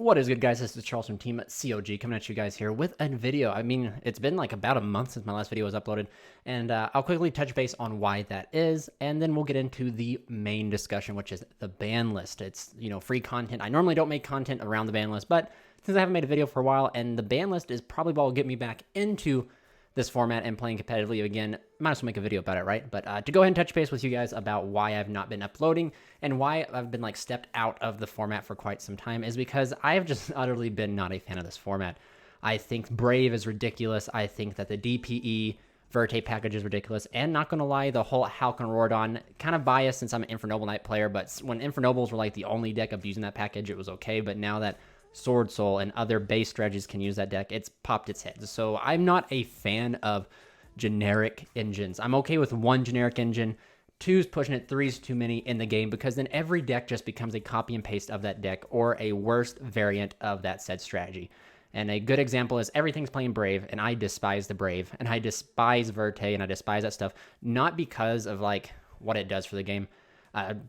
What is good, guys? This is Charles from Team COG coming at you guys here with a video. I mean, it's been like about a month since my last video was uploaded, and I'll quickly touch base on why that is, and then we'll get into the main discussion, which is the ban list. It's, free content. I normally don't make content around the ban list, but since I haven't made a video for a while, and the ban list is probably what will get me back into this format and playing competitively again, might as well make a video about it, right? But to go ahead and touch base with you guys about why I've not been uploading and why I've been like stepped out of the format for quite some time is because I have just utterly been not a fan of this format. I think Brave is ridiculous. I think that the DPE Verte package is ridiculous. And not going to lie, the whole Hulk and Rordon, kind of biased since I'm an Infernoble Knight player, but when Infernobles were like the only deck abusing that package, it was okay. But now that Sword Soul and other base strategies can use that deck, it's popped its head. So I'm not a fan of generic engines. I'm okay with one generic engine. Two's pushing it, three's too many in the game, because then every deck just becomes a copy and paste of that deck or a worst variant of that said strategy. And a good example is everything's playing Brave, and I despise the Brave, and I despise Verte, and I despise that stuff, not because of like what it does for the game,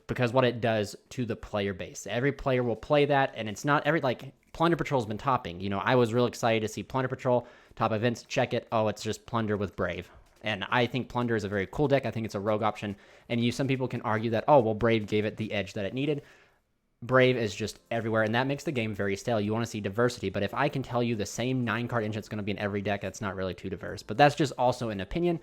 because what it does to the player base. Every player will play that, and it's not every, like, Plunder Patrol's been topping. I was real excited to see Plunder Patrol, top events, check it. Oh, it's just Plunder with Brave. And I think Plunder is a very cool deck. I think it's a rogue option. And some people can argue that, oh, well, Brave gave it the edge that it needed. Brave is just everywhere, and that makes the game very stale. You want to see diversity, but if I can tell you the same 9-card engine is going to be in every deck, that's not really too diverse. But that's just also an opinion.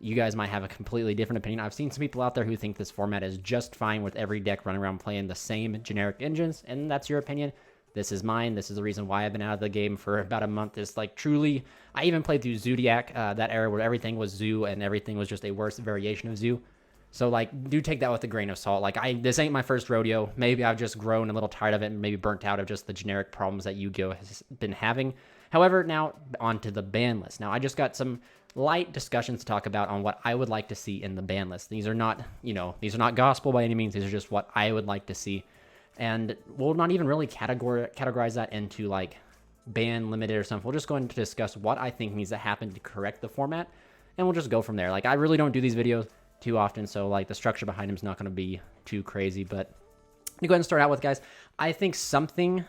You guys might have a completely different opinion. I've seen some people out there who think this format is just fine with every deck running around playing the same generic engines, and that's your opinion. This is mine. This is the reason why I've been out of the game for about a month. It's like truly, I even played through Zodiac, that era where everything was Zoo and everything was just a worse variation of Zoo. So like, do take that with a grain of salt. Like, this ain't my first rodeo. Maybe I've just grown a little tired of it and maybe burnt out of just the generic problems that YuGiOh has been having. However, now onto the ban list. Now I just got some light discussions to talk about on what I would like to see in the ban list. These are not, these are not gospel by any means. These are just what I would like to see. And we'll not even really categorize that into like ban limited or something. We'll just go into discuss what I think needs to happen to correct the format, and we'll just go from there. Like, I really don't do these videos too often, so like the structure behind them is not going to be too crazy. But to go ahead and start out with, guys, I think something.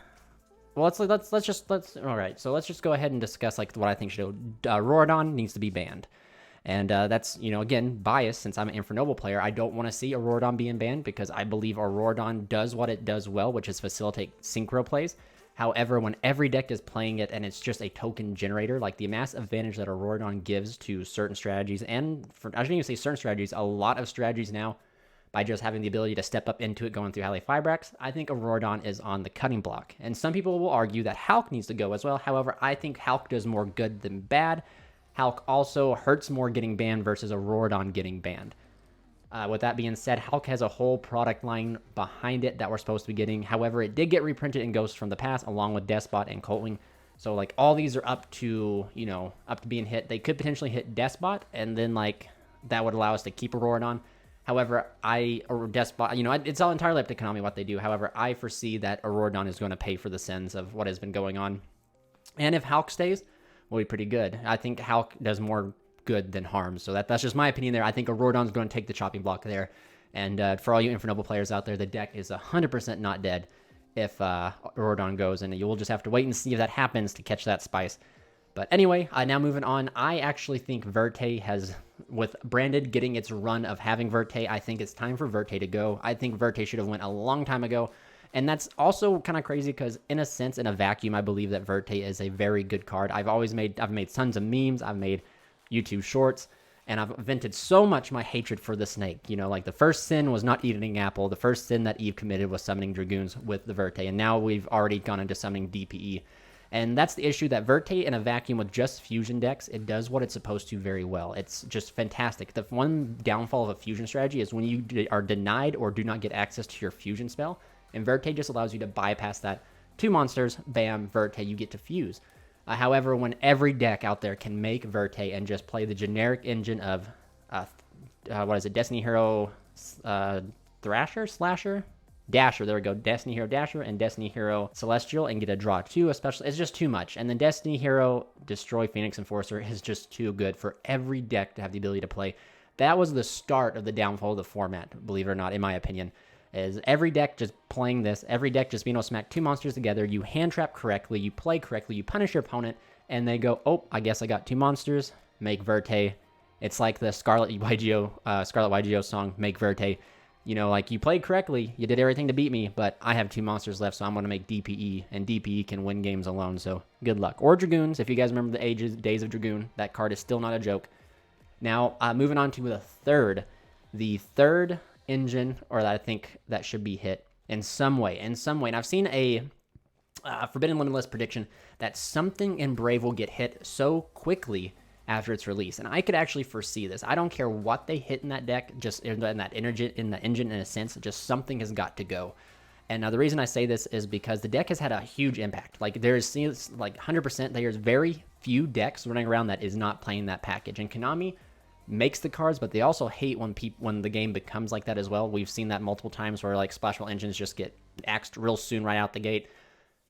Well, all right. So let's just go ahead and discuss like what I think should. Rordon needs to be banned. And that's, again, biased since I'm an Infernoble player. I don't want to see Rordon being banned because I believe Rordon does what it does well, which is facilitate synchro plays. However, when every deck is playing it and it's just a token generator, like the mass advantage that Rordon gives to certain strategies, and I shouldn't even say certain strategies, a lot of strategies now, by just having the ability to step up into it going through Halley Fibrax, I think Rordon is on the cutting block. And some people will argue that Hulk needs to go as well. However, I think Hulk does more good than bad. Hulk also hurts more getting banned versus a Rordon getting banned. With that being said, Hulk has a whole product line behind it that we're supposed to be getting. However, it did get reprinted in Ghosts from the past, along with Despot and Coltwing. So, like, all these are up to, up to being hit. They could potentially hit Despot, and then, like, that would allow us to keep a Rordon. However, Despot, it's all entirely up to Konami what they do. However, I foresee that a Rordon is going to pay for the sins of what has been going on. And if Hulk stays, will be pretty good. I think Hulk does more good than harm. So that's just my opinion there. I think a Rordon's going to take the chopping block there. And for all you Infernoble players out there, the deck is 100% not dead if Rordon goes. And you will just have to wait and see if that happens to catch that spice. But anyway, now moving on, I actually think Verte has, with Branded getting its run of having Verte, I think it's time for Verte to go. I think Verte should have went a long time ago. And that's also kind of crazy because, in a sense, in a vacuum, I believe that Verte is a very good card. I've made tons of memes, I've made YouTube shorts, and I've vented so much my hatred for the snake. Like the first sin was not eating apple. The first sin that Eve committed was summoning Dragoons with the Verte, and now we've already gone into summoning DPE. And that's the issue, that Verte in a vacuum with just fusion decks, it does what it's supposed to very well. It's just fantastic. The one downfall of a fusion strategy is when you are denied or do not get access to your fusion spell. And Verte just allows you to bypass that. 2 monsters, bam, Verte, you get to fuse. However, when every deck out there can make Verte and just play the generic engine of, Destiny Hero Thrasher? Slasher? Dasher, there we go. Destiny Hero Dasher and Destiny Hero Celestial and get a draw 2, especially. It's just too much. And then Destiny Hero Destroy Phoenix Enforcer is just too good for every deck to have the ability to play. That was the start of the downfall of the format, believe it or not, in my opinion. is every deck just playing this, every deck just being able to smack 2 monsters together, you hand trap correctly, you play correctly, you punish your opponent, and they go, oh, I guess I got 2 monsters, make Verte. It's like the Scarlet YuGiOh song, make Verte. You know, like, you played correctly, you did everything to beat me, but I have 2 monsters left, so I'm going to make DPE, and DPE can win games alone, so good luck. Or Dragoons, if you guys remember the days of Dragoon, that card is still not a joke. Now, moving on to the third engine, or that I think that should be hit in some way. And I've seen a Forbidden Limitless prediction that something in Brave will get hit so quickly after its release, and I could actually foresee this. I don't care what they hit in that deck, just in that engine, in a sense, just something has got to go. And now the reason I say this is because the deck has had a huge impact. Like, there's like 100%, there's very few decks running around that is not playing that package. And Konami makes the cards, but they also hate when the game becomes like that as well. We've seen that multiple times where like Splashball engines just get axed real soon right out the gate.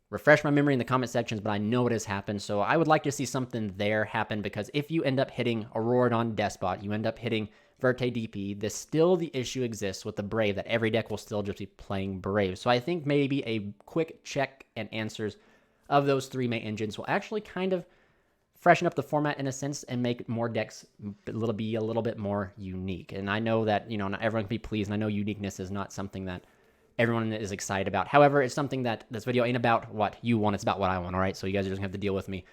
Refresh my memory in the comment sections, but I know it has happened, so I would like to see something there happen, because if you end up hitting Auroradon Despot, you end up hitting Verte DP, the issue exists with the Brave, that every deck will still just be playing Brave. So I think maybe a quick check and answers of those 3 main engines will actually kind of freshen up the format in a sense and make more decks be a little bit more unique. And I know that, you know, not everyone can be pleased, and I know uniqueness is not something that everyone is excited about. However, it's something that this video ain't about what you want, it's about what I want, all right? So you guys are just gonna have to deal with me.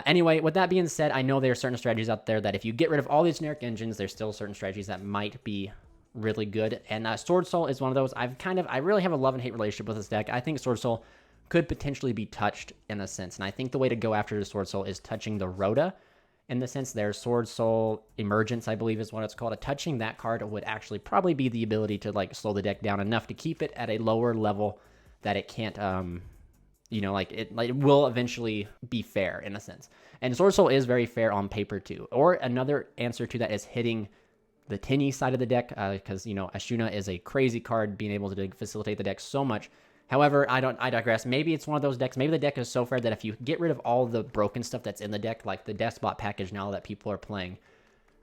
Anyway, with that being said, I know there are certain strategies out there that if you get rid of all these generic engines, there's still certain strategies that might be really good. And Sword Soul is one of those. I really have a love and hate relationship with this deck. I think Sword Soul could potentially be touched in a sense. And I think the way to go after the Sword Soul is touching the Rhoda. In the sense, there's Sword Soul Emergence, I believe is what it's called. Touching that card would actually probably be the ability to like slow the deck down enough to keep it at a lower level that it can't, you know, like it will eventually be fair in a sense. And Sword Soul is very fair on paper too. Or another answer to that is hitting the Tinny side of the deck, because, you know, Ashuna is a crazy card, being able to facilitate the deck so much. However, I digress. Maybe it's one of those decks. Maybe the deck is so fair that if you get rid of all the broken stuff that's in the deck, like the Despot package now that people are playing,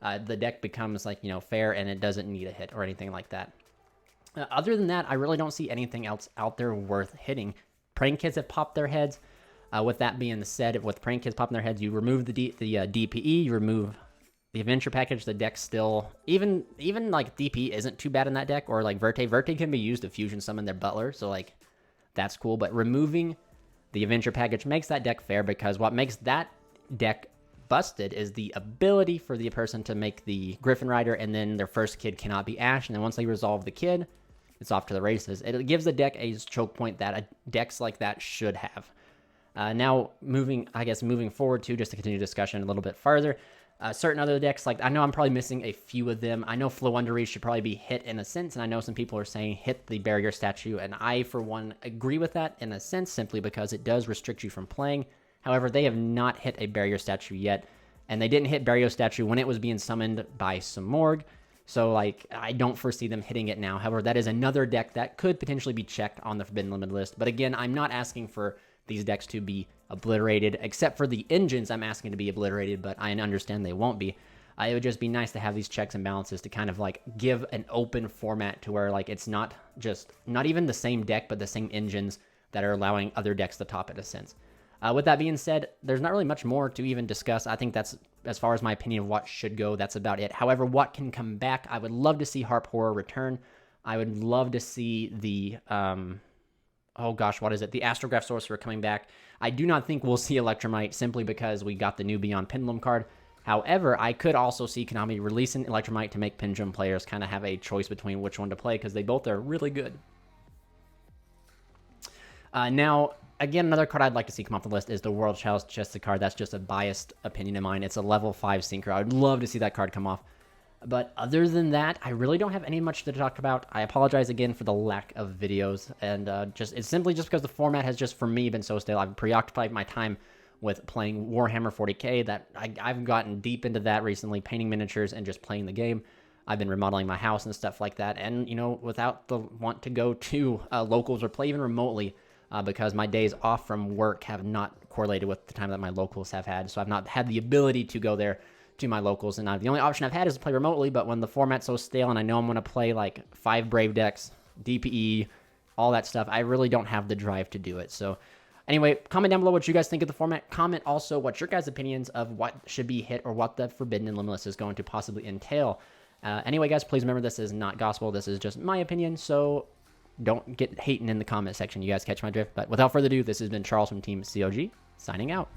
the deck becomes like, you know, fair and it doesn't need a hit or anything like that. Other than that, I really don't see anything else out there worth hitting. Praying Kids have popped their heads. With that being said, with Praying Kids popping their heads, you remove the DPE, you remove the Adventure package. The deck still, even like DP isn't too bad in that deck, or like Verte can be used to fusion summon their Butler, so like that's cool. But removing the Adventure package makes that deck fair, because what makes that deck busted is the ability for the person to make the Griffin Rider, and then their first kid cannot be Ash, and then once they resolve the kid, it's off to the races. It gives the deck a choke point that decks like that should have. Now, moving forward to, just to continue discussion a little bit farther, certain other decks, like I know I'm probably missing a few of them. I know Floowandereeze should probably be hit in a sense, and I know some people are saying hit the barrier statue, and I, for one, agree with that in a sense, simply because it does restrict you from playing. However, they have not hit a barrier statue yet, and they didn't hit barrier statue when it was being summoned by Samorg, so like I don't foresee them hitting it now. However, that is another deck that could potentially be checked on the Forbidden Limited list. But again, I'm not asking for these decks to be obliterated, except for the engines I'm asking to be obliterated, but I understand they won't be. It would just be nice to have these checks and balances to kind of like give an open format to where like it's not even the same deck, but the same engines that are allowing other decks to top it in a sense. With that being said, there's not really much more to even discuss. I think that's, as far as my opinion of what should go, that's about it. However, what can come back, I would love to see Harp Horror return. I would love to see the, oh gosh, what is it? The Astrograph Sorcerer coming back. I do not think we'll see Electromite, simply because we got the new Beyond Pendulum card. However, I could also see Konami releasing Electromite to make Pendulum players kind of have a choice between which one to play, because they both are really good. Now, again, another card I'd like to see come off the list is the World Chest card. That's just a biased opinion of mine. It's a level 5 sinker. I would love to see that card come off. But other than that, I really don't have any much to talk about. I apologize again for the lack of videos, and it's simply just because the format has just, for me, been so stale. I've preoccupied my time with playing Warhammer 40k that I've gotten deep into that recently, painting miniatures and just playing the game. I've been remodeling my house and stuff like that, and, you know, without the want to go to locals or play even remotely, because my days off from work have not correlated with the time that my locals have had, so I've not had the ability to go there to my locals, and the only option I've had is to play remotely. But when the format's so stale and I know I'm going to play like 5 Brave decks, DPE, all that stuff. I really don't have the drive to do it. So anyway, comment down below what you guys think of the format. Comment also what your guys' opinions of what should be hit or what the Forbidden and Limitless is going to possibly entail. Anyway, guys, please remember this is not gospel. This is just my opinion, so don't get hating in the comment section. You guys catch my drift. But without further ado, this has been Charles from Team COG, signing out.